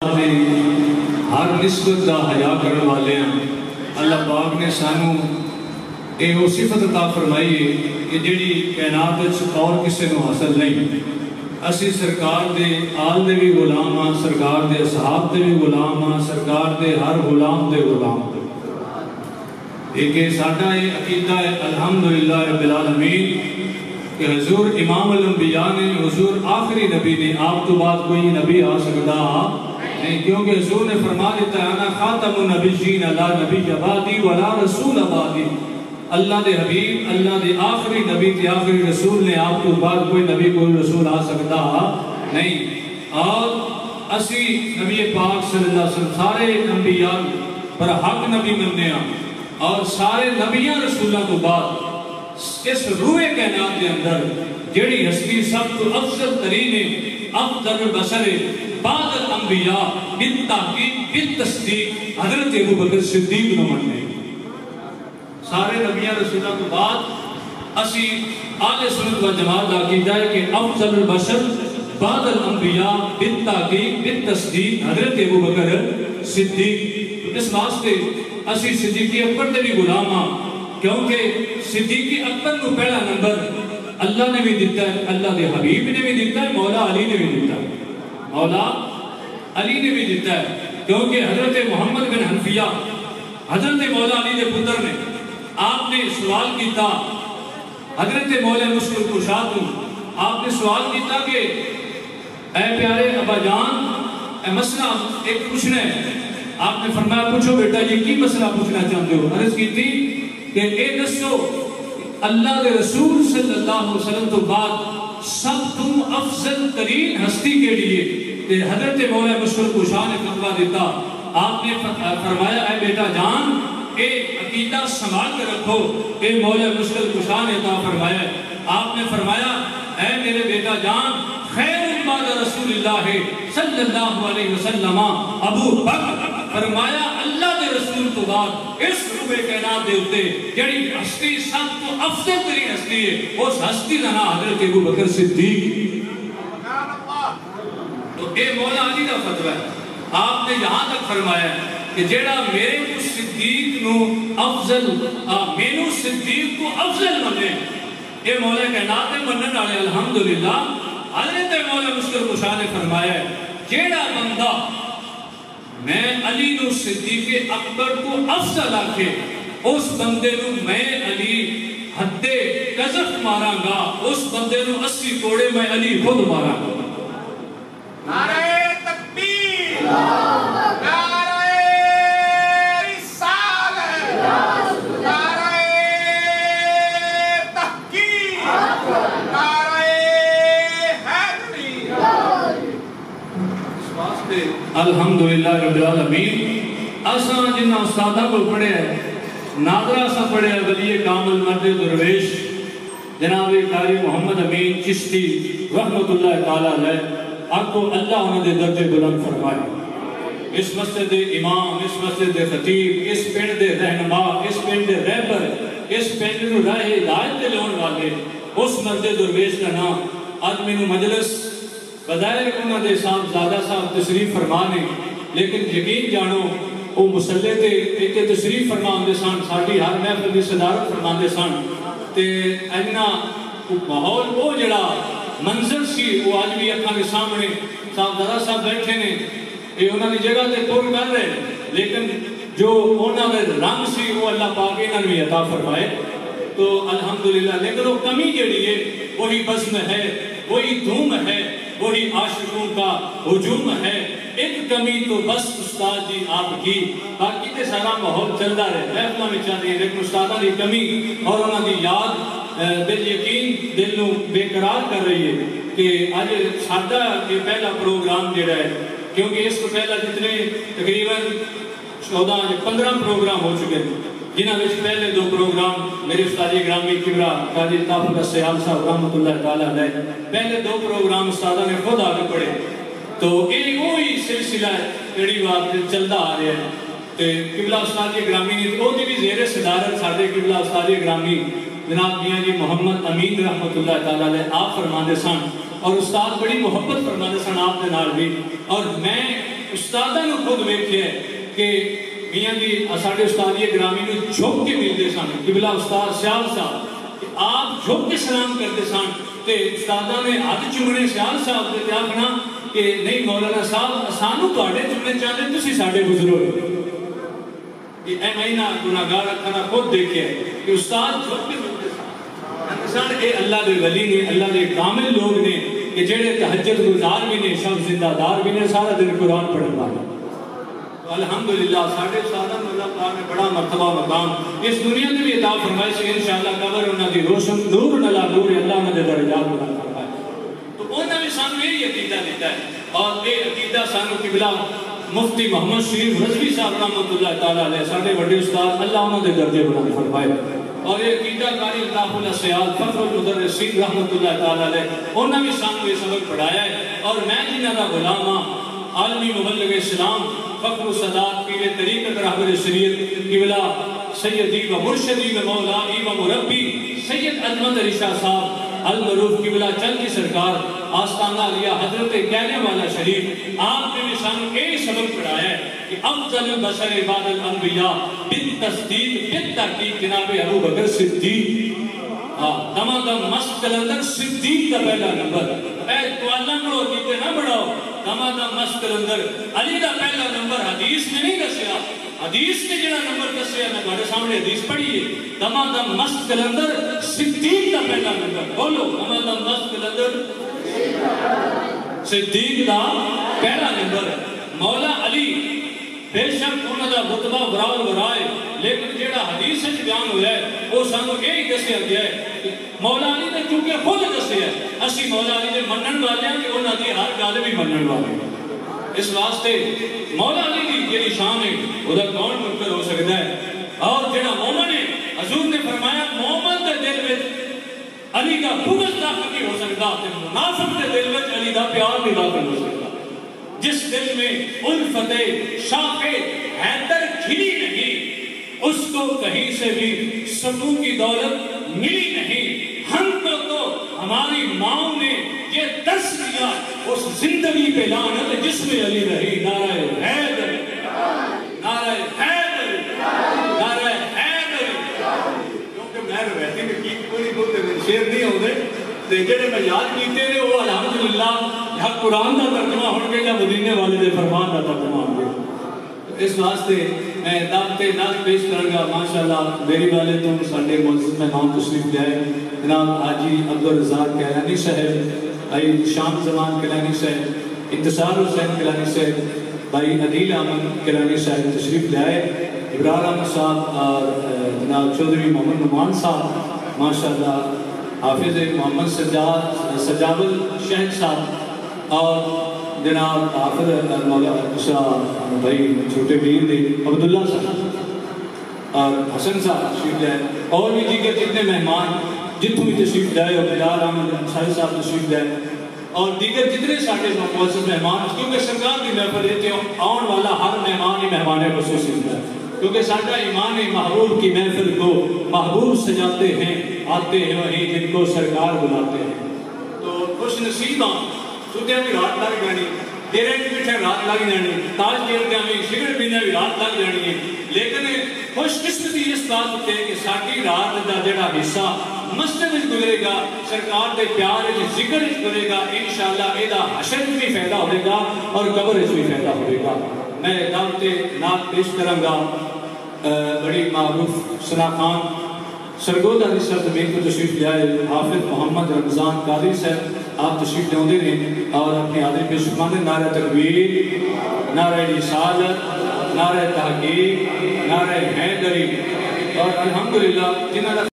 ہر نسبت دا حیا کرنے والے ہیں اللہ پاک نے سانو یہ صفت عطا فرمائی ہے کہ جڑی کائنات وچ اور کسی نو حاصل نہیں. اسی سرکار دے آل دے بھی غلام ہاں، سرکار دے اصحاب دے بھی غلام ہاں، سرکار دے ہر غلام دے غلام ہاں. ایک ساڈا یہ عقیدہ ہے الحمدللہ رب العالمین کہ حضور امام الانبیاء نے، حضور آخری نبی نے، آپ تو بعد کوئی نبی آ سکتا نہیں، کیونکہ حضور نے فرما دیتا ہے انا خاتم النبیین لا نبی بعدی ولا رسول بعدی. اللہ دے حبیب، اللہ دے آخری نبی تے آخری رسول نے، آپ تو بعد کوئی نبی کوئی رسول آ سکتا نہیں. اور اسی نبی پاک صلی اللہ علیہ وسلم سارے انبیاء پر حق نبی مننے ہیں، اور سارے نبیاں رسولوں تو بعد اس روح کائنات کے اندر جڑی ہستی سب تو افضل ترین ہے، افضل البشر ہے بعد الانبیاء بالتحقیق بالتصدیق حضرت ابوبکر صدیق نو مننے. سارے نبیاں رسولوں کے بعد اسی اہل سنت و جماعت کا عقیدہ ہے کہ افضل البشر بعد الانبیاء بالتحقیق بالتصدیق حضرت ابوبکر صدیق. اس واسطے اسی صدیقی اکبر دے بھی غلام ہاں، کیونکہ صدیقی اکبر کو پہلا نمبر اللہ نے بھی دیتا ہے، اللہ دے حبیب نے بھی دیتا ہے، مولا علی نے بھی دیتا ہے، مولا علی نے بھی دیتا ہے. کیونکہ حضرت محمد بن حنفیہ حضرت مولا علی دے پتر نے، آپ نے سوال کیتا حضرت مولا مشکل کشا کو، آپ نے سوال کیتا کہ اے پیارے ابا جان اے مسئلہ ایک پوچھنا ہے. آپ نے فرمایا پوچھو بیٹا یہ کی مسئلہ پوچھنا چاہتے ہو؟ عرض کی تھی کہ اے دسو اللہ کے رسول صلی اللہ علیہ وسلم تو بعد سب تم افضل ترین ہستی کے لیے کہ حضرت مولا مشکل کشا نے فتویٰ دیتا. آپ نے فرمایا اے بیٹا جان اے عقیدہ سنبھال کر رکھو، اے مولا مشکل کشا نے عطا فرمایا. آپ نے فرمایا اے میرے بیٹا جان خیر بعد رسول اللہ صلی اللہ علیہ وسلم ابو بکر. فرمایا اللہ دے رسول تو بعد اس روح کائنات دے اتے جڑی ہستی سب تو افضل ترین ہستی ہے، اس ہستی کا نام حضرت ابو بکر صدیق. تو اے مولا علی کا فتویٰ ہے. آپ نے یہاں تک فرمایا کہ جڑا میرے کو صدیق نو افضل مینو صدیق کو افضل منے، اے مولا کائنات نے منن والے الحمدللہ. حضرت مولا مشکل کشا نے فرمایا جیڑا بندہ میں علی نو صدیق اکبر کو افضل آکھے اس بندے نو میں علی حد قذف ماراں گا، اس بندے نو 80 کوڑے میں علی خود ماراں گا. نعرہ تکبیر، نعرہ رسالت، نعرہ تحقیق، نعرہ حیدری. اس واسطے الحمدللہ رب العالمین اساں جنہ استادہ کو پڑھے ہیں، نادرہ سا پڑھے ہیں ولی کامل مرد درویش جناب قاری محمد امین چشتی رحمت اللہ تعالیٰ علیہ، آپ کو اللہ انہوں نے درجے بلند فرمائے. اس مسجد امام، اس مسجد خطیب، اس پنڈ دے رہنما، اس پنڈ دے رہبر، اس پنڈ نو راہ ہدایت دے لون والے اس مرد درویش کا نام آج مینوں مجلس بظاہر انہوں نے صاحب زیادہ صاحب تشریف فرمانے، لیکن یقین جانو وہ مسلح تے ایک تشریف فرمان دے سان، ساڑھی ہر محفل دی صدارت فرمان دے سان، تے اینا ماحول وہ جڑا منظر سی وہ آج بھی اکھاں کے سامنے صاحب دارا صاحب بیٹھے نے، یہ انہوں نے جگہ تے پور کر رہے، لیکن جو انہوں نے رنگ سی وہ اللہ پاک انہوں نے عطا فرمائے. تو الحمدللہ لیکن وہ کمی جڑی ہے وہی بزم ہے، وہی دھوم ہے، وہی عاشقوں کا ہجوم ہے. ایک کمی تو بس استاد جی آپ کی، باقی تے سارا ماحول چلتا رہے محفلوں میں چل رہی ہے، لیکن استادہ کی کمی اور انہوں کی یاد بل یقین دل نو بے قرار کر رہی ہے کہ آج سادہ یہ پہلا پروگرام جڑا ہے، کیونکہ اس کو پہلا جتنے تقریباً 14-15 پروگرام ہو چکے ہیں، جنہاں وچ پہلے 2 پروگرام میرے استاد گرامی کبرا قاضی طاہر السیال صاحب رحمۃ اللہ تعالیٰ علیہ، پہلے 2 پروگرام استادہ نے خود آگے پڑھے. تو یہ وہی سلسلہ جڑی بات چلتا آ رہا ہے. قبلہ استاد گرامی نے وہ بھی زیر صدارت سارے قبلہ استاد گرامی جناب میاں جی محمد امین رحمت اللہ تعالیٰ علیہ آپ فرماندے سن، اور استاد بڑی محبت فرماندے سن آپ دے نال بھی. اور میں استاداں نو خود ویکھیا کہ میاں دی ساڈے استادی گرامی نو جھک کے ملدے سن قبلہ استاد سیال صاحب آپ جھک کے سلام کرتے سن تے استاداں نے ہاتھ چومنے سیال صاحب تے آکھنا کہ نہیں مولانا صاحب سانو تواڈے چومنے چاہتے تسی ساڈے بزرگ کہ اے مہینہ گناہگار رکھنا خود دیکھے کہ استاد جھک کے ملدے سن اے اللہ دے ولی نے اللہ دے کامل لوگ نے کہ جڑے تہجد گزار بھی نے شب زندہ دار بھی نے سارا دن قرآن پڑھن والے الحمدللہ ساڑھے استاداں اللہ پاک نے بڑا مرتبہ مقام اس دنیا میں بھی عطا فرمائے سے انشاءاللہ قبر انہاں دی روشن نور نلا نور اللہ نے درجات بلند فرمائے تو انہاں بھی سانو یہی عقیدہ دیتا ہے اور یہ عقیدہ سانو قبلہ مفتی محمد شریف رضوی صاحب رحمۃ اللہ تعالیٰ علیہ ساڑھے بڑے استاد اللہ انہاں دے درجے بلند فرمائے اور یہ عقیدہ قاری الطاف الاسیاد فخر المدرسین رحمۃ اللہ تعالیٰ علیہ انہاں بھی سانو یہ سبق پڑھایا ہے اور میں جنہاں دا غلام ہاں عالمی مبلغ اسلام فخر و صدات پیر طریقت رہبر شریعت قبلہ سیدی و مرشدی و مولائی و مربی سید عظمت علی شاہ صاحب المعروف قبلہ چل کی سرکار آستانہ علیہ حضرت کہنے والا شریف آپ نے نشان ایک سبق پڑھایا ہے کہ افضل البشر بعد الانبیاء بالتصدیق بالتحقیق جناب ابو بکر صدیق دمادم مست کلندر صدیق کا پہلا نمبر اے تو اللہ کو عقیدے نہ بڑھاؤ دمادم مست کلندر علی کا پہلا نمبر حدیث میں نہیں دسیا حدیث نے جڑا نمبر دسیا میں تمہارے سامنے حدیث پڑھیے دمادم مست کلندر صدیق کا پہلا نمبر بولو دمادم مست کلندر صدیق کا پہلا نمبر مولا علی بے شک انہوں دا رتبہ براور برائے لیکن جیڑا حدیث سے بیان ہوا ہے وہ سانو یہی دسیا گیا ہے مولا علی نے چونکہ خود دسیا ہے اسی مولا علی نے منن والے ہیں کہ انہوں دی ہر گل بھی منن والے اس واسطے مولا علی کی جیڑی شان ہے وہ کون منکر ہو سکتا ہے اور جیڑا مومن ہے حضور نے فرمایا مومن دے دل میں علی کا بغض داخل نہیں ہو سکتا منافق دے دل میں علی کا پیار نہیں داخل ہو سکتا جس دل میں الفت شاخ حیدر کھلی نہیں اس کو کہیں سے بھی سکون کی دولت ملی نہیں ہم کو تو ہماری ماں نے یہ درس دیا اس زندگی پہ لعنت جس میں علی رہی نعرہ حیدر نعرہ حیدر نعرہ حیدر کیونکہ میں رہتی میں کی کوئی بولتے شیر نہیں ہوتے جڑے میں یاد کیتے ہیں وہ الحمدللہ یا قرآن کا ترجمہ ہوں گے یا مدینے والے دے فرمان کا ترجمہ ہوں گے اس واسطے میں دعوت نعت پیش کروں گا ماشاءاللہ میری والے تو ساڈے معزز مہمان تشریف لے آئے جناب حاجی عبدالرزاق کیلانی صاحب بھائی شام زمان کیلانی صاحب انتصار حسین کیلانی صاحب بھائی عدیل احمد کیلانی صاحب تشریف لے آئے ابرار احمد صاحب اور جناب چودھری محمد نعمان صاحب ماشاءاللہ حافظ محمد سجاد الشہد صاحب اور جناب حافظ مولانا بھائی چھوٹے بیر دے عبداللہ صاحب اور حسن صاحب تشریف لائے اور بھی دیگر جتنے مہمان جتوں بھی تشریف لائے اور بلال احمد انصاری صاحب تشریف لائے اور دیگر جتنے ساڈے معزز مہمان کیونکہ سرکار کی محفل ہے آن والا ہر مہمان ہی مہمان خصوصی ہوتا ہے کیونکہ ساڈا ایمان محبوب کی محفل کو محبوب سجاتے ہیں آتے ہیں وہیں جن کو سرکار بلاتے ہیں تو خوش نصیب ہاں سوتیاں بھی رات لگ جانی دیرے بھی بیٹھے رات لگ جانی تاج کھیلتے بھی سگریٹ پینے بھی رات لگ جانی ہے لیکن خوش قسمتی اس بات ہے کہ ساری رات کا جڑا حصہ مسجد گزرے گا سرکار کے پیار ذکر گزرے گا انشاءاللہ یہ حشر بھی فائدہ ہوئے گا اور قبر بھی فائدہ ہوئے گا میں دعوت نعت پیش کروں گا بڑی معروف ثنا خان سرگودہ دی سرزمین کو تشریف لے آئے حافظ محمد رمضان قادری صاحب آپ تشریف لے ہیں اور اپنی حاضری پیش فرمانے نعرہ تکبیر نعرہ رسالت نعرہ تحقیق نعرہ حیدری اور الحمدللہ جنہوں